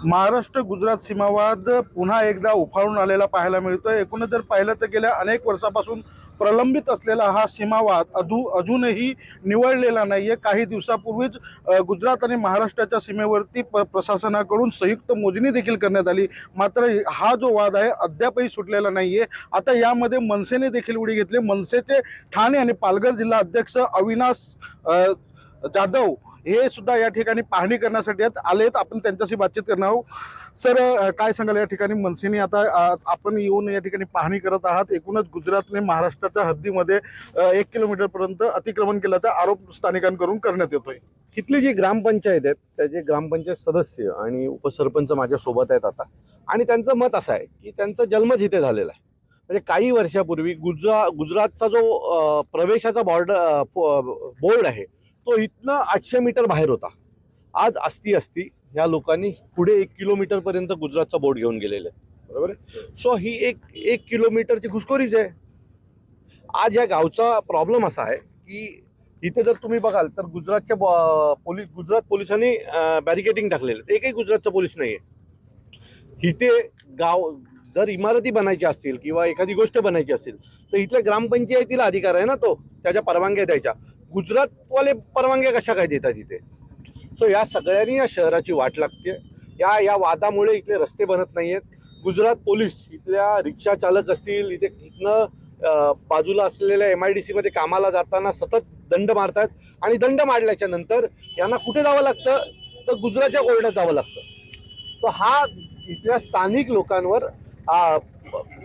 महाराष्ट्र गुजरात सीमावाद पुन्हा एकदा उफाळून आलेला पाहायला मिळतोय। एकूणच जर पाहिलं तर गेल्या अनेक वर्षापासून प्रलंबित असलेला हा सीमावाद अजूनही निवळलेला नाहीये। काही दिवसापूर्वीच गुजरात आणि महाराष्ट्राच्या सीमेवरती प्रशासनाकडून संयुक्त मोजणी देखील करण्यात आली, मात्र हा जो वाद आहे अद्यापही सुटलेला नाहीये। आता यामध्ये मनसेने देखील उडी घेतली। मनसेचे ठाणे आणि पालघर जिल्हा अध्यक्ष अविनाश जाधव हे सुद्धा या ठिकाणी पाहणी करण्यासाठी आलेत। आपण त्यांच्याशी बातचीत करणार आहोत। सर, काय सांगाल या ठिकाणी मनसेने आता आपण येऊन या ठिकाणी पाहणी करत आहात। एकूणच गुजरातने महाराष्ट्राच्या हद्दीमध्ये 1 किलोमीटर पर्यंत अतिक्रमण केल्याचा आरोप स्थानिकांकडून करण्यात येतोय। इथली जी ग्रामपंचायत आहे त्याचे ग्रामपंचायत सदस्य आणि उपसरपंच माझ्या सोबत आहेत आता, आणि त्यांचं मत असं आहे की त्यांचा जन्मच इथे झालेला आहे। म्हणजे काही वर्षापूर्वी गुजरातचा जो प्रवेशाचा बोर्ड आहे तो इथनं 800 मीटर बाहेर होता। आज असती या लोकांनी पुढे 1 किलोमीटर पर्यंत गुजरातचा बोर्ड घेऊन गेलेले आहे, बरोबर आहे। सो ही एक किलोमीटरची घुसखोरीच आहे। आज या गावचा प्रॉब्लेम असा आहे की इथे जर तुम्ही बघाल तर गुजरात पोलिसांनी बॅरिकेडिंग टाकलेले, एकही गुजरातचा पोलीस नाहीये इथे। गाव जर इमारती बनायच्या असतील किंवा एखादी गोष्ट बनायची असेल तर इथल्या ग्रामपंचायतीला अधिकार आहे ना, तो त्याच्या परवानग्या द्यायच्या। गुजरातवाले परवानग्या कशा काय देतात इथे? सो या सगळ्यांनी या शहराची वाट लागते। या वादामुळे इथले रस्ते बनत नाहीयेत। गुजरात पोलीस इथल्या रिक्षा चालक असतील, इथनं बाजूला असलेल्या MIDC मध्ये कामाला जाताना सतत दंड मारतात, आणि दंड मारल्याच्या नंतर यांना कुठे जावं लागतं तर गुजरातच्या कोर्टात जावं लागतं। तर हा इथल्या स्थानिक लोकांवर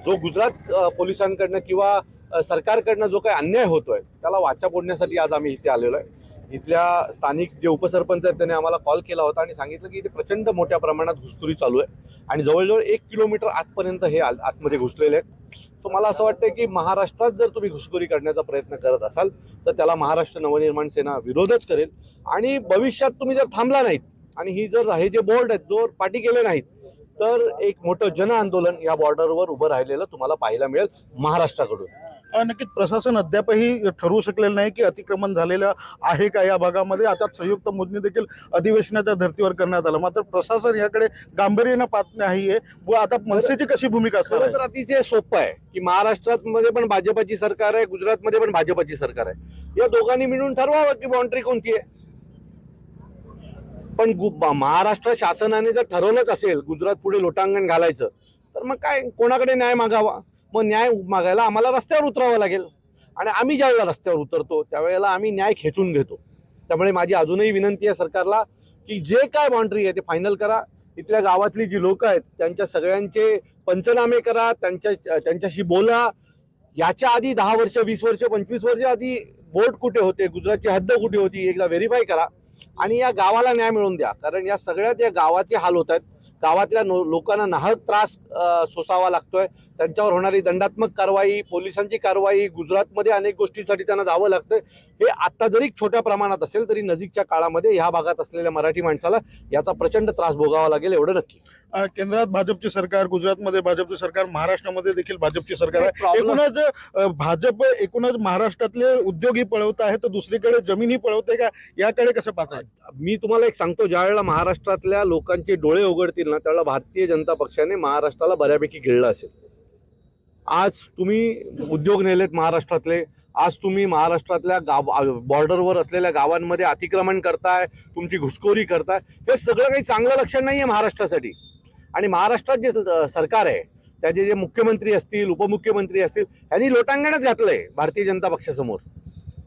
जो गुजरात पोलिसांकडनं किंवा सरकारकडनं जो काही अन्याय होतोय त्याला वाचा फोडण्यासाठी आज आम्ही इथे आलेलो आहे। इथल्या स्थानिक जे उपसरपंच आहेत त्यांनी आम्हाला कॉल केला होता आणि सांगितलं की इथे प्रचंड मोठ्या प्रमाणात घुसखोरी चालू आहे आणि जवळजवळ 1 किलोमीटर आतपर्यंत हे आतमध्ये घुसलेले आहेत। सो मला असं वाटतं की महाराष्ट्रात जर तुम्ही घुसखोरी करण्याचा प्रयत्न करत असाल तर त्याला महाराष्ट्र नवनिर्माण सेना विरोधच करेल, आणि भविष्यात तुम्ही जर थांबला नाहीत आणि हे जे बोर्ड आहेत जो पाठी केले नाहीत तर एक मोठं जन आंदोलन या बॉर्डरवर उभं राहिलेलं तुम्हाला पाहायला मिळेल महाराष्ट्राकडून। नक्कीच प्रशासन अद्यापही ठरवू शकलेलं नाही की अतिक्रमण झालेलं आहे का या भागामध्ये। आता संयुक्त मोजणी देखील अधिवेशनाच्या धर्तीवर करण्यात आलं, मात्र प्रशासन याकडे गांभीर्यानं पाहत नाहीये। व आता मनसेची कशी भूमिका असणार आहे? तर अतिशय सोपं आहे की महाराष्ट्रात मध्ये पण भाजपाची सरकार आहे, गुजरातमध्ये पण भाजपाची सरकार आहे। या दोघांनी मिळून ठरवावं की बाउंड्री कोणती आहे। पण महाराष्ट्र शासनाने जर ठरवलंच असेल गुजरात पुढे लोटांगण घालायचं तर मग काय, कोणाकडे न्याय मागावा? मग न्याय मागायला आम्हाला रस्त्यावर उतरावं लागेल, आणि आम्ही ज्यावेळेला रस्त्यावर उतरतो त्यावेळेला आम्ही न्याय खेचून घेतो। त्यामुळे माझी अजूनही विनंती आहे सरकारला की जे काय बाउंड्री आहे ते फायनल करा। इथल्या गावातली जी लोक आहेत त्यांच्या सगळ्यांचे पंचनामे करा, त्यांच्याशी बोला। याच्या आधी 10 वर्ष, 20 वर्ष, 25 वर्ष आधी बोर्ड कुठे होते, गुजरातची हद्द कुठे होती, एकदा व्हेरीफाय करा आणि या गावाला न्याय मिळवून द्या। कारण या सगळ्यात या गावाचे हाल होत आहेत। गावातल्या लोकांना नाहक त्रास सोसावा लागतोय, त्यांच्यावर होणारी दंडात्मक कारवाई, पोलिसांची कारवाई, गुजरातमध्ये अनेक गोष्टींसाठी त्यांना जावं लागतंय। हे आता जरी छोट्या प्रमाणात असेल तरी नजीकच्या काळामध्ये ह्या भागात असलेल्या मराठी माणसाला याचा प्रचंड त्रास भोगावा लागेल, एवढं नक्की। केंद्रात भाजपची सरकार, गुजरातमध्ये भाजपची सरकार, महाराष्ट्रामध्ये देखील भाजपची सरकार आहे। एकूणच महाराष्ट्रातले उद्योगी पळवत आहेत तर दुसरीकडे जमीनही पळवते का, याकडे कसं पाहताय? मी तुम्हाला एक सांगतो, ज्यावेळेला महाराष्ट्रातल्या लोकांचे डोळे उघडतील ना त्यावेळेला भारतीय जनता पक्षाने महाराष्ट्राला बऱ्यापैकी गिळलं असेल। आज तुम्ही उद्योग नेलेत महाराष्ट्रातले, आज तुम्ही महाराष्ट्रातल्या बॉर्डरवर असलेल्या गावांमध्ये अतिक्रमण करताय, तुमची घुसखोरी करताय, हे सगळं काही चांगलं लक्षण नाहीये महाराष्ट्रासाठी। आणि महाराष्ट्रात जे सरकार आहे त्याचे जे मुख्यमंत्री असतील, उपमुख्यमंत्री असतील, यांनी लोटांगणच घातलंय भारतीय जनता पक्षासमोर,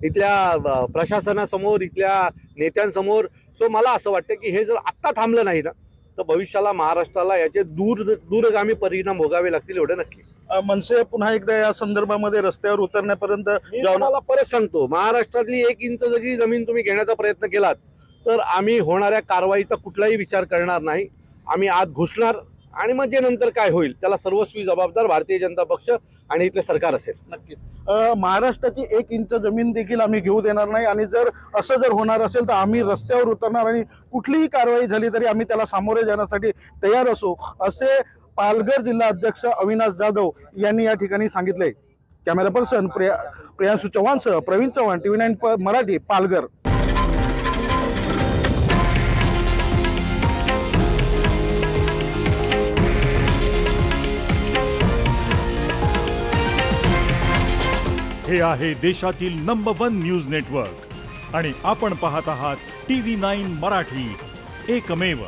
इथल्या प्रशासनासमोर, इथल्या नेत्यांसमोर। सो मला असं वाटतं की हे जर आत्ता थांबलं नाही ना तर भविष्याला महाराष्ट्राला याचे दूरगामी परिणाम भोगावे लागतील, एवढं नक्की। मनसे पुन्हा एकदा या संदर्भामध्ये रस्त्यावर उतरण्यापर्यंत मला परत सांगतो, महाराष्ट्रातली 1 इंच जरी जमीन तुम्ही घेण्याचा प्रयत्न केलात तर आम्ही होणाऱ्या कारवाईचा कुठलाही विचार करणार नाही। आम्ही आत घुसणार आणि मग जे नंतर काय होईल त्याला सर्वस्वी जबाबदार भारतीय जनता पक्ष आणि इथले सरकार असेल। नक्कीच महाराष्ट्राची 1 इंच जमीन देखील आम्ही घेऊ देणार नाही, आणि जर असं जर होणार असेल तर आम्ही रस्त्यावर उतरणार आणि कुठलीही कारवाई झाली तरी आम्ही त्याला सामोरे जाण्यासाठी तयार असू, असे पालघर जिल्हा अध्यक्ष अविनाश जाधव यांनी या ठिकाणी सांगितले। कॅमेरा पर्सन प्रियांशु चव्हाणसह प्रवीण चव्हाण, TV9 मराठी, पालघर। हे आहे देशातील नंबर 1 न्यूज नेटवर्क आणि आपण पाहत आहात TV9 मराठी, एकमेव.